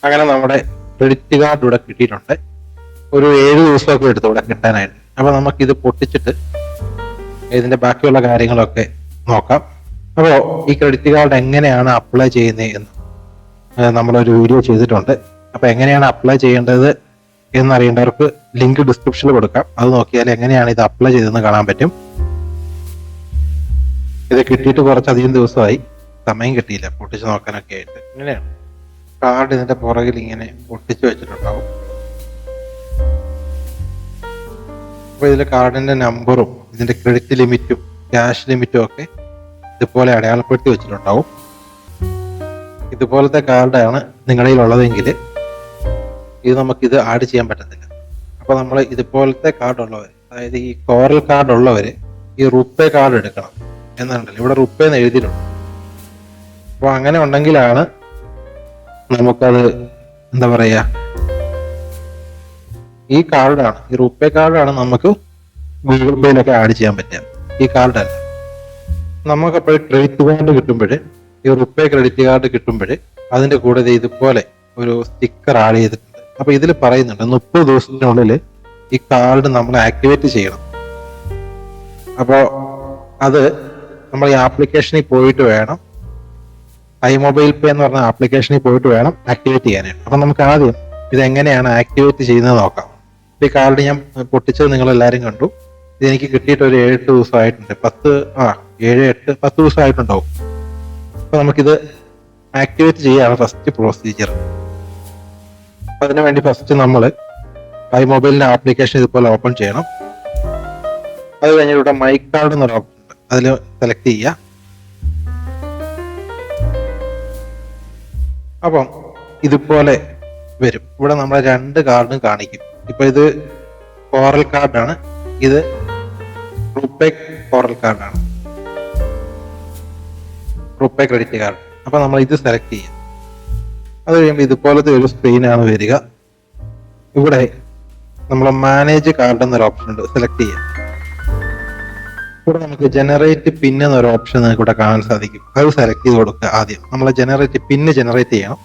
അങ്ങനെ നമ്മുടെ credit card ഇവിടെ കിട്ടിയിട്ടുണ്ട്. ഒരു 7 ദിവസമൊക്കെ എടുത്തു ഇവിടെ കിട്ടാനായിട്ട്. അപ്പൊ നമുക്ക് ഇത് പൊട്ടിച്ചിട്ട് ഇതിന്റെ ബാക്കിയുള്ള കാര്യങ്ങളൊക്കെ നോക്കാം. അപ്പോൾ ഈ ക്രെഡിറ്റ് കാർഡ് എങ്ങനെയാണ് അപ്ലൈ ചെയ്യുന്നത് എന്ന് നമ്മളൊരു വീഡിയോ ചെയ്തിട്ടുണ്ട്. അപ്പൊ എങ്ങനെയാണ് അപ്ലൈ ചെയ്യേണ്ടത് എന്നറിയേണ്ടവർക്ക് ലിങ്ക് ഡിസ്ക്രിപ്ഷനിൽ കൊടുക്കാം. അത് നോക്കിയാൽ എങ്ങനെയാണ് ഇത് അപ്ലൈ ചെയ്തതെന്ന് കാണാൻ പറ്റും. ഇത് കിട്ടിയിട്ട് കുറച്ചധികം ദിവസമായി, സമയം കിട്ടിയില്ല പൊട്ടിച്ച് നോക്കാനൊക്കെ ആയിട്ട്. ഇങ്ങനെയാണ് കാർഡ് ഇതിന്റെ പുറകിൽ ഇങ്ങനെ പൊട്ടിച്ച് വെച്ചിട്ടുണ്ടാവും. അപ്പൊ ഇതിലെ കാർഡിന്റെ നമ്പറും ഇതിന്റെ ക്രെഡിറ്റ് ലിമിറ്റും ക്യാഷ് ലിമിറ്റും ഒക്കെ ഇതുപോലെ അടയാളപ്പെടുത്തി വെച്ചിട്ടുണ്ടാവും. ഇതുപോലത്തെ കാർഡാണ് നിങ്ങളുടെ ഉള്ളതെങ്കിൽ ഇത് നമുക്കിത് ആഡ് ചെയ്യാൻ പറ്റത്തില്ല. അപ്പൊ നമ്മൾ ഇതുപോലത്തെ കാർഡ് ഉള്ളവർ, അതായത് ഈ കോറൽ കാർഡ് ഉള്ളവര് ഈ റുപ്പേ കാർഡ് എടുക്കണം എന്നുണ്ടല്ലോ. ഇവിടെ റുപ്പേ എന്ന് എഴുതിയിട്ടുണ്ട്. അപ്പൊ അങ്ങനെ ഉണ്ടെങ്കിലാണ് നമുക്കത് എന്താ പറയാ, ഈ കാർഡാണ്, ഈ റുപ്പേ കാർഡാണ് നമുക്ക് ഗൂഗിൾ പേയിലൊക്കെ ആഡ് ചെയ്യാൻ പറ്റുക. ഈ കാർഡല്ല. നമുക്കപ്പോൾ ക്രെഡിറ്റ് കാർഡ് കിട്ടുമ്പോൾ, ഈ റുപ്പേ ക്രെഡിറ്റ് കാർഡ് കിട്ടുമ്പോൾ അതിന്റെ കൂടെ ഇതുപോലെ ഒരു സ്റ്റിക്കർ ആഡ് ചെയ്തിട്ടുണ്ട്. അപ്പൊ ഇതിൽ പറയുന്നുണ്ട് 30 ദിവസത്തിനുള്ളിൽ ഈ കാർഡ് നമ്മൾ ആക്ടിവേറ്റ് ചെയ്യണം. അപ്പോൾ അത് നമ്മൾ ഈ ആപ്ലിക്കേഷനിൽ പോയിട്ട് വേണം, iMobile Pay എന്ന് പറഞ്ഞ ആപ്ലിക്കേഷനിൽ പോയിട്ട് വേണം ആക്ടിവേറ്റ് ചെയ്യാനായിട്ട്. അപ്പൊ നമുക്ക് ആദ്യം ഇത് എങ്ങനെയാണ് ആക്ടിവേറ്റ് ചെയ്യുന്നത് നോക്കാം. ഈ കാർഡ് ഞാൻ പൊട്ടിച്ചത് നിങ്ങൾ എല്ലാവരും കണ്ടു. ഇതെനിക്ക് കിട്ടിയിട്ട് ഒരു 7 ദിവസമായിട്ടുണ്ട്. 10 ദിവസമായിട്ടുണ്ടാവും. അപ്പൊ നമുക്കിത് ആക്ടിവേറ്റ് ചെയ്യാണ് ഫസ്റ്റ് പ്രൊസീജിയർ. അതിനു വേണ്ടി ഫസ്റ്റ് നമ്മൾ iMobileന്റെ ആപ്ലിക്കേഷൻ ഇതുപോലെ ഓപ്പൺ ചെയ്യണം. അത് കഴിഞ്ഞിട്ട് ഇവിടെ മൈ കാർഡ് എന്നൊരു ഓപ്ഷൻ ഉണ്ട്, അതിൽ സെലക്ട് ചെയ്യുക. അപ്പം ഇതുപോലെ വരും. ഇവിടെ നമ്മളെ 2 കാർഡും കാണിക്കും. ഇപ്പൊ ഇത് കോറൽ കാർഡാണ്, ഇത് റുപ്പേ കോറൽ കാർഡാണ്, റുപ്പേ ക്രെഡിറ്റ് കാർഡ്. അപ്പൊ നമ്മൾ ഇത് സെലക്ട് ചെയ്യാം. അത് കഴിയുമ്പോൾ ഇതുപോലത്തെ ഒരു സ്ക്രീനാണ് വരിക. ഇവിടെ നമ്മൾ മാനേജ് കാർഡ് എന്നൊരു ഓപ്ഷൻ ഉണ്ട്, സെലക്ട് ചെയ്യാം. ഇവിടെ നമുക്ക് ജനറേറ്റ് പിൻ എന്നൊരു ഓപ്ഷൻ നിങ്ങൾക്ക് ഇവിടെ കാണാൻ സാധിക്കും. അത് സെലക്ട് ചെയ്ത് കൊടുക്കുക. ആദ്യം നമ്മൾ പിന്ന് ജനറേറ്റ് ചെയ്യണം.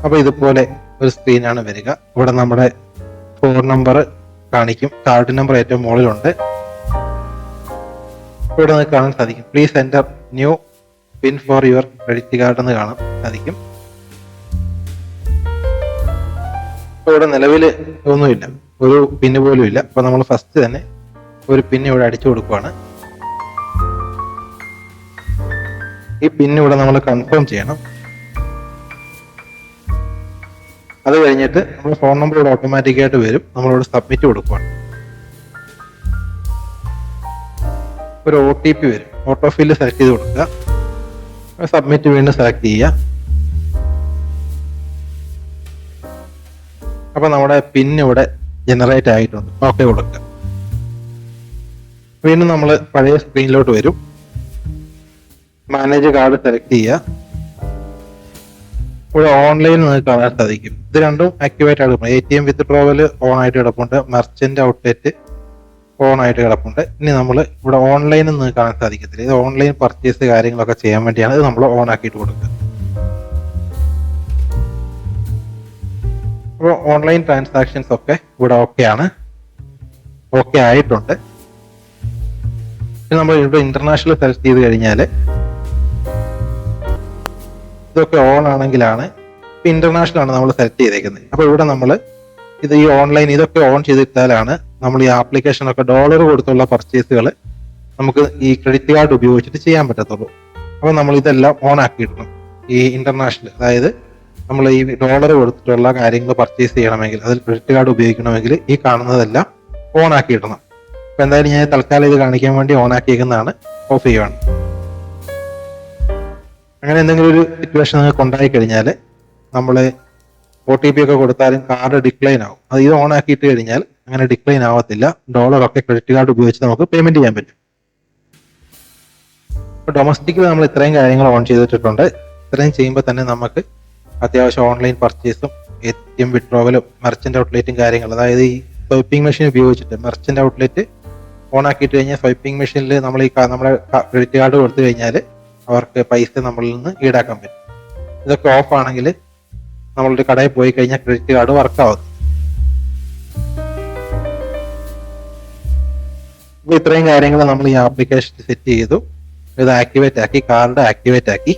അപ്പൊ ഇതുപോലെ ഒരു സ്ക്രീനാണ് വരിക. ഇവിടെ നമ്മുടെ ഫോൺ നമ്പർ കാണിക്കും, കാർഡ് നമ്പർ ഏറ്റവും മുകളിലുണ്ട്. ഇവിടെ നിങ്ങൾക്ക് കാണാൻ സാധിക്കും please enter new pin for your credit card എന്ന് കാണാൻ സാധിക്കും. ഇവിടെ നിലവിൽ ഒന്നുമില്ല, ഒരു പിന്ന് പോലും ഇല്ല. അപ്പൊ നമ്മൾ ഫസ്റ്റ് തന്നെ ഒരു പിൻ ഇവിടെ അടിച്ചു കൊടുക്കുവാണ്. ഈ പിൻ ഇവിടെ നമ്മൾ കൺഫേം ചെയ്യണം. അത് കഴിഞ്ഞിട്ട് നമ്മൾ ഫോൺ നമ്പർ ഇവിടെ ഓട്ടോമാറ്റിക്കായിട്ട് വരും. നമ്മളിവിടെ സബ്മിറ്റ് കൊടുക്കുവാണ്. ഒരു OTP വരും, ഓട്ടോ ഫില്ല് സെലക്ട് ചെയ്ത് കൊടുക്കുക. സബ്മിറ്റ് വീണ്ടും സെലക്ട് ചെയ്യുക. അപ്പൊ നമ്മുടെ പിൻ ഇവിടെ ജനറേറ്റ് ആയിട്ടുണ്ട്. ഓക്കെ കൊടുക്കുക. വീണ്ടും നമ്മൾ പഴയ സ്ക്രീനിലോട്ട് വരും. മാനേജ് കാർഡ് സെലക്ട് ചെയ്യുക. ഇവിടെ ഓൺലൈൻ നിങ്ങൾക്ക് കാണാൻ സാധിക്കും. ഇത് രണ്ടും ആക്ടിവേറ്റ് ആയിട്ട് കിടപ്പുണ്ട്. ATM വിത്ത്ഡ്രോവൽ ഓൺ ആയിട്ട് കിടപ്പുണ്ട്, മെർച്ചന്റ് ഔട്ട്ലെറ്റ് ഓൺ ആയിട്ട് കിടപ്പുണ്ട്. ഇനി നമ്മൾ ഇവിടെ ഓൺലൈൻ നിങ്ങൾക്ക് കാണാൻ സാധിക്കത്തില്ല. ഇത് ഓൺലൈൻ പർച്ചേസ് കാര്യങ്ങളൊക്കെ ചെയ്യാൻ വേണ്ടിയാണ് ഇത് നമ്മൾ ഓൺ ആക്കിയിട്ട് കൊടുക്കുക. അപ്പോൾ ഓൺലൈൻ ട്രാൻസാക്ഷൻസ് ഒക്കെ ഇവിടെ ഓക്കെ ആയിട്ടുണ്ട്. നമ്മൾ ഇവിടെ ഇന്റർനാഷണൽ സെലക്ട് ചെയ്ത് കഴിഞ്ഞാൽ ഇതൊക്കെ ഓൺ ആണെങ്കിലാണ്, ഇപ്പൊ ഇന്റർനാഷണൽ ആണ് നമ്മൾ സെലക്ട് ചെയ്തേക്കുന്നത്. അപ്പൊ ഇവിടെ നമ്മൾ ഇത് ഈ ഓൺലൈൻ ഇതൊക്കെ ഓൺ ചെയ്തിട്ടാലാണ് നമ്മൾ ഈ ആപ്ലിക്കേഷൻ ഒക്കെ ഡോളർ കൊടുത്തുള്ള പർച്ചേസുകൾ നമുക്ക് ഈ ക്രെഡിറ്റ് കാർഡ് ഉപയോഗിച്ചിട്ട് ചെയ്യാൻ പറ്റത്തുള്ളൂ. അപ്പൊ നമ്മൾ ഇതെല്ലാം ഓൺ ആക്കിയിടണം. ഈ ഇന്റർനാഷണൽ, അതായത് നമ്മൾ ഈ ഡോളർ കൊടുത്തിട്ടുള്ള കാര്യങ്ങൾ പർച്ചേസ് ചെയ്യണമെങ്കിൽ, അതിൽ ക്രെഡിറ്റ് കാർഡ് ഉപയോഗിക്കണമെങ്കിൽ ഈ കാണുന്നതെല്ലാം ഓൺ ആക്കിയിടണം. അപ്പൊ എന്തായാലും ഞാൻ തൽക്കാലം ഇത് കാണിക്കാൻ വേണ്ടി ഓൺ ആക്കിയേക്കുന്നതാണ്. ഓഫ് ചെയ്യുവാണ്. അങ്ങനെ എന്തെങ്കിലും ഒരു സിറ്റുവേഷൻ നിങ്ങൾക്ക് ഉണ്ടായി കഴിഞ്ഞാൽ നമ്മൾ OTP ഒക്കെ കൊടുത്താലും കാർഡ് ഡിക്ലൈൻ ആവും. അത് ഇത് ഓൺ ആക്കിയിട്ട് കഴിഞ്ഞാൽ അങ്ങനെ ഡിക്ലൈൻ ആവത്തില്ല. ഡോളറൊക്കെ ക്രെഡിറ്റ് കാർഡ് ഉപയോഗിച്ച് നമുക്ക് പേയ്മെന്റ് ചെയ്യാൻ പറ്റും. ഇപ്പൊ ഡൊമസ്റ്റിക്കിൽ നമ്മൾ ഇത്രയും കാര്യങ്ങൾ ഓൺ ചെയ്തിട്ടുണ്ട്. ഇത്രയും ചെയ്യുമ്പോൾ തന്നെ നമുക്ക് അത്യാവശ്യം ഓൺലൈൻ പർച്ചേസും ATM വിഡ്രോവലും മെർച്ചന്റ് ഔട്ട്ലെറ്റും കാര്യങ്ങൾ, അതായത് ഈ സ്വൈപ്പിംഗ് മെഷീൻ ഉപയോഗിച്ചിട്ട് മെർച്ചന്റ് ഔട്ട്ലെറ്റ് ഓൺ ആക്കിയിട്ട് കഴിഞ്ഞാൽ സ്വൈപ്പിംഗ് മെഷീനിൽ നമ്മൾ നമ്മുടെ ക്രെഡിറ്റ് കാർഡ് കൊടുത്തു കഴിഞ്ഞാൽ അവർക്ക് പൈസ നമ്മളിൽ നിന്ന് ഈടാക്കാൻ പറ്റും. ഇതൊക്കെ ഓഫ് ആണെങ്കിൽ നമ്മളൊരു കടയിൽ പോയി കഴിഞ്ഞാൽ ക്രെഡിറ്റ് കാർഡ് വർക്കാവും. അപ്പൊ ഇത്രയും കാര്യങ്ങൾ നമ്മൾ ഈ ആപ്ലിക്കേഷൻ സെറ്റ് ചെയ്തു, ഇത് ആക്ടിവേറ്റ് ആക്കി, കാർഡ് ആക്ടിവേറ്റ് ആക്കി.